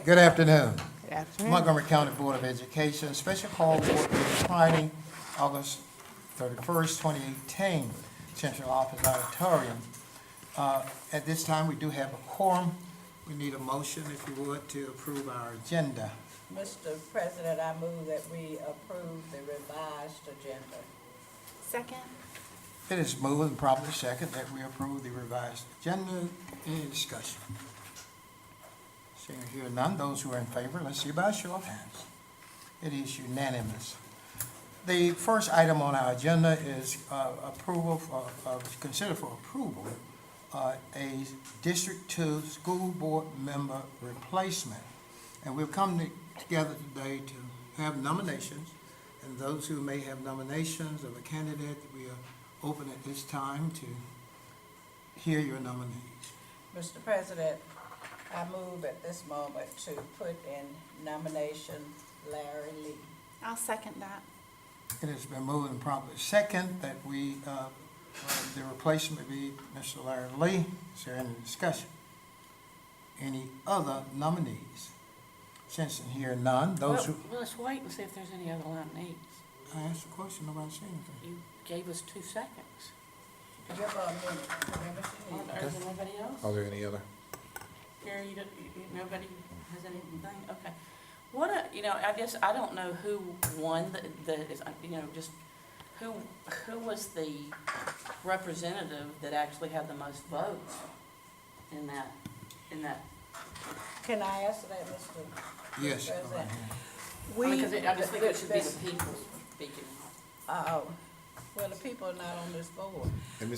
Good afternoon. Good afternoon. Montgomery County Board of Education, special call board meeting Friday, August 31st, 2018, Central Office Auditorium. At this time, we do have a quorum. We need a motion, if you would, to approve our agenda. Mr. President, I move that we approve the revised agenda. Second. It is moved and properly second that we approve the revised agenda. Any discussion? Seeing here none, those who are in favor, let's see by a show of hands. It is unanimous. The first item on our agenda is consider for approval a District 2 school board member replacement. And we've come together today to have nominations, and those who may have nominations of a candidate, we are open at this time to hear your nominees. Mr. President, I move at this moment to put in nomination Larry Lee. I'll second that. It has been moved and properly second that we, the replacement be Mr. Larry Lee. Is there any discussion? Any other nominees? Since in here none, those who, Well, let's wait and see if there's any other nominees. I asked a question, nobody said anything. You gave us 2 seconds. Give her a minute. Remember she needs- Is there anybody else? Are there any other? Gary, nobody has anything? Okay. I guess I don't know who won just who was the representative that actually had the most votes in that. Can I answer that, Mr. Yes, go President? ahead. Because I just think it should be the people speaking. Well, the people are not on this board. And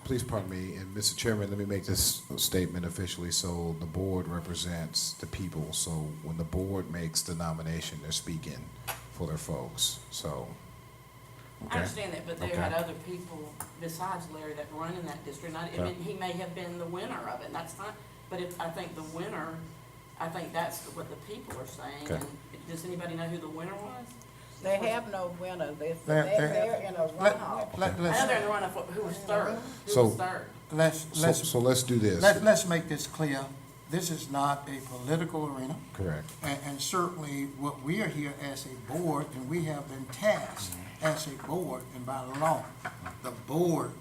please pardon me, and Mr. Chairman, let me make this statement officially. So the board represents the people. So when the board makes the nomination, they're speaking for their folks. So, I okay? understand that, but there had other people besides Larry that run in that district. I mean, he may have been the winner of it, and that's fine. But I think the winner, I think that's what the people are saying. Okay. And does anybody know who the winner was? They have no winner. They're in a runoff. I know they're in the runoff. Who was third? Who was third? So let's do this. Let's make this clear. This is not a political arena. Correct. And certainly what we are here as a board, and we have been tasked as a board, and by law, the board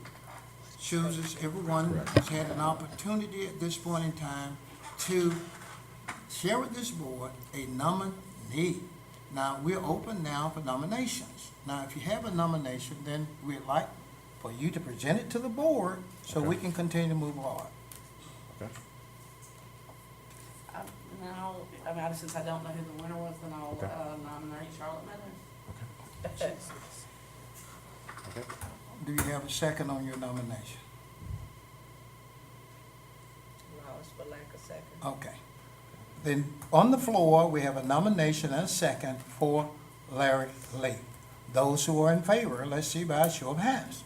chooses everyone Correct. who's had an opportunity at this point in time to share with this board a nominee. Now, we're open now for nominations. Now, if you have a nomination, then we'd like for you to present it to the board so we can continue to move forward. Okay. No, I mean, since I don't know who the winner was, then I'll Okay. nominate Charlotte Meadows. Okay. Do you have a second on your nomination? Lost for lack of second. Okay. Then, on the floor, we have a nomination and a second for Larry Lee. Those who are in favor, let's see by a show of hands.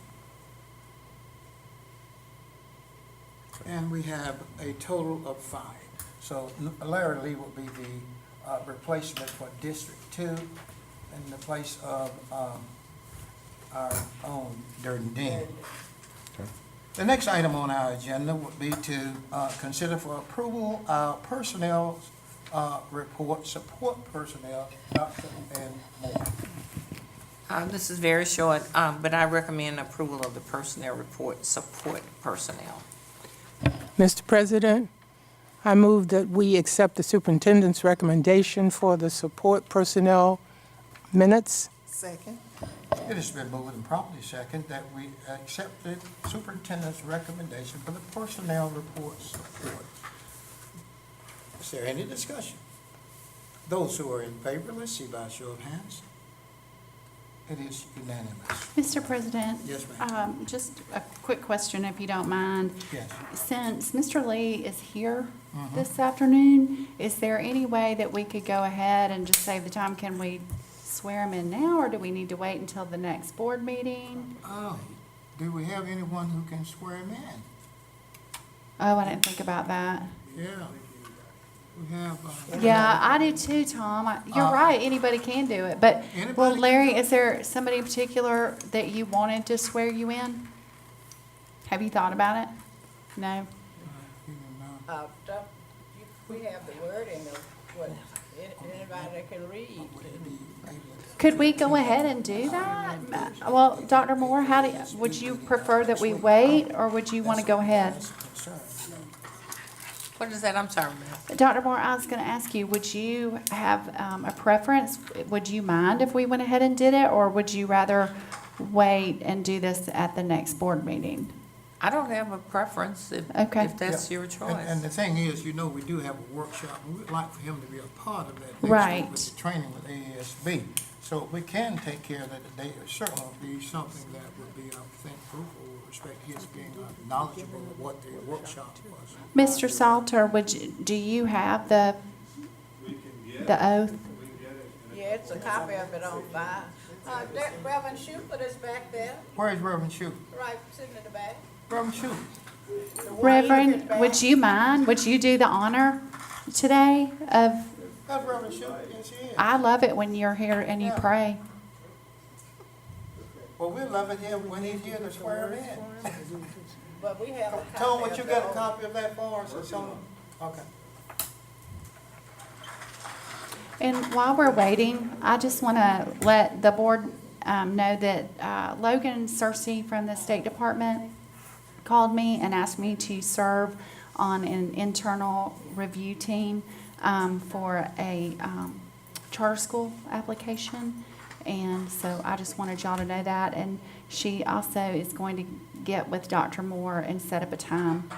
And we have a total of 5. So Larry Lee will be the replacement for District 2 in the place of our own Durden Dean. Okay. The next item on our agenda would be to consider for approval our personnel report, support personnel, Dr. and more. This is very short, but I recommend approval of the personnel report, support personnel. Mr. President, I move that we accept the superintendent's recommendation for the support personnel minutes. Second. It has been moved and properly second that we accept the superintendent's recommendation for the personnel report support. Is there any discussion? Those who are in favor, let's see by a show of hands. It is unanimous. Mr. President? Yes, ma'am. Just a quick question, if you don't mind. Yes. Since Mr. Lee is here this afternoon, is there any way that we could go ahead and just save the time? Can we swear him in now, or do we need to wait until the next board meeting? Oh, do we have anyone who can swear him in? Oh, I didn't think about that. Yeah. We have. Yeah, I do too, Tom. You're right, anybody can do it. But, Anybody well, can Larry, do it. is there somebody in particular that you wanted to swear you in? Have you thought about it? No? You know, Doc, We have the wording of what anybody that can read. Could we go ahead and do that? Well, Dr. Moore, would you prefer that we wait, or would you want to go ahead? That's a concern. What is that? I'm sorry, ma'am. Dr. Moore, I was going to ask you, would you have a preference? Would you mind if we went ahead and did it, or would you rather wait and do this at the next board meeting? I don't have a preference Okay. if that's Yeah. your choice. And the thing is, you know, we do have a workshop, and we'd like for him to be a part of that next Right. week with the training with ASB. So if we can take care of that today, it certainly will be something that would be, I think, fruitful with respect to his being knowledgeable of what the workshop was. Mr. Salter, do you have the oath? Yeah, it's a copy of it on file. That Reverend Shupert is back there, Where is Reverend Shue? right, sitting in the back. Reverend Shue? The one Reverend, in the back. would you mind? Would you do the honor today of, That's Reverend Shue, yes, he is. I love it when you're here and you pray. Well, we'll love it here when he's here to swear him in. But we have a copy Tell him what of you the got a oath. copy of that for us or something? Okay. And while we're waiting, I just want to let the board know that Logan Cersey from the State Department called me and asked me to serve on an internal review team for a charter school application. And so I just wanted y'all to know that. And she also is going to get with Dr. Moore and set up a time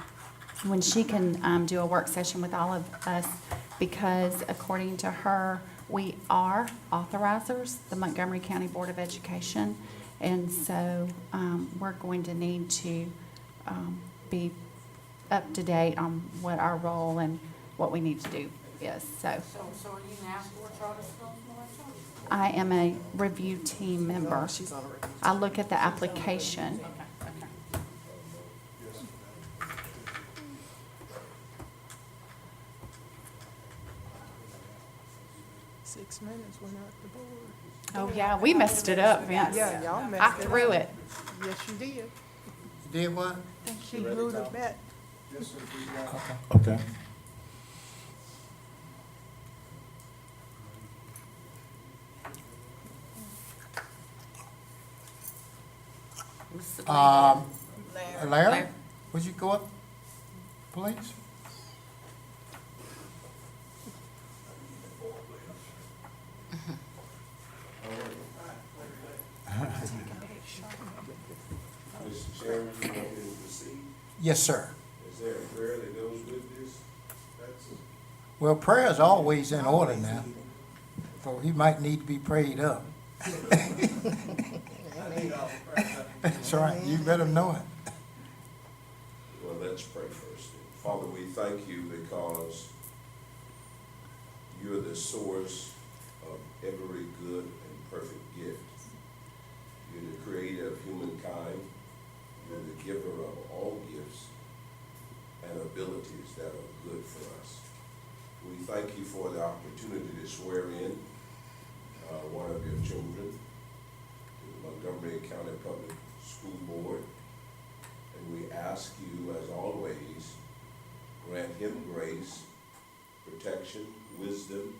when she can do a work session with all of us, because according to her, we are authorizers, the Montgomery County Board of Education. And so we're going to need to be up to date on what our role and what we need to do is. So So are you now for charter schools, Melissa? I am a review team member. I look at the application. Okay, okay. 6 minutes went out the board. Oh, yeah, we messed it up, Vince. Yeah, y'all I messed it threw up. it. Yes, you did. You did what? She blew the bet. Okay. Mr. Larry. Larry, Larry. would you go up, please? Mr. Chairman, you want me to proceed? Yes, sir. Is there a prayer that goes with this? Well, prayer is always in order now, so he might need to be prayed up. That's right, you better know it. Well, let's pray first. Father, we thank you because you're the source of every good and perfect gift. You're the creator of humankind. You're the giver of all gifts and abilities that are good for us. We thank you for the opportunity to swear in one of your children to the Montgomery County Public School Board. And we ask you, as always, grant him grace, protection, wisdom,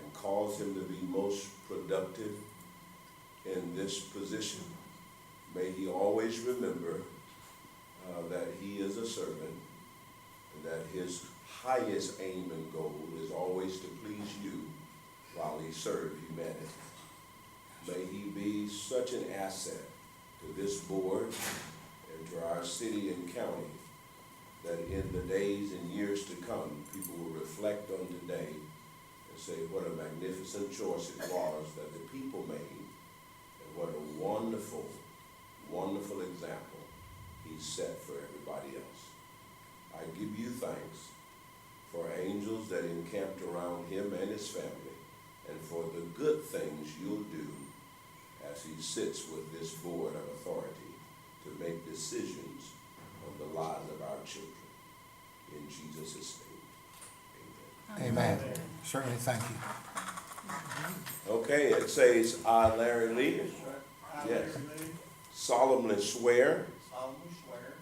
and cause him to be most productive in this position. May he always remember that he is a servant and that his highest aim and goal is always to please you while he serves humanity. May he be such an asset to this board and to our city and county that in the days and years to come, people will reflect on today and say what a magnificent choice it was that the people made, and what a wonderful, wonderful example he set for everybody else. I give you thanks for angels that encamped around him and his family, and for the good things you'll do as he sits with this board of authority to make decisions on the lives of our children. In Jesus' name, amen. Amen. Certainly, thank you. Okay, it says, I, Larry Lee, yes, solemnly swear solemnly swear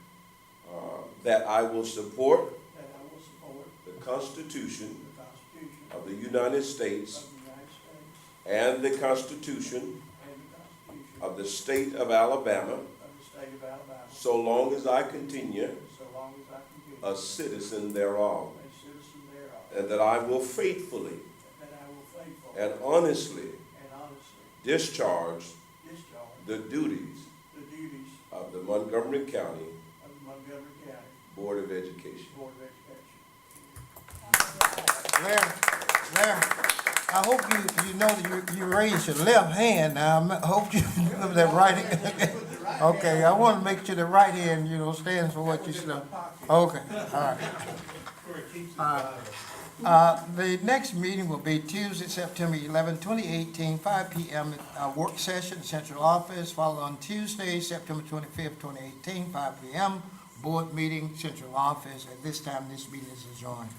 that I will support that I will support the Constitution the Constitution of the United States of the United States and the Constitution and the Constitution of the State of Alabama, of the State of Alabama, so long as I continue so long as I continue a citizen thereof, a citizen thereof, and that I will faithfully that I will faithfully and honestly and honestly discharge discharge the duties the duties of the Montgomery County of the Montgomery County Board of Education. Board of Education. Larry, I hope you know that you raised your left hand now. I hope you remember that right hand. Okay, I want to make sure the right hand, stands for what you said. Okay, all right. The next meeting will be Tuesday, September 11, 2018, 5 p.m. Work session, central office, followed on Tuesday, September 25th, 2018, 5 p.m. Board meeting, central office. At this time, this meeting is adjourned.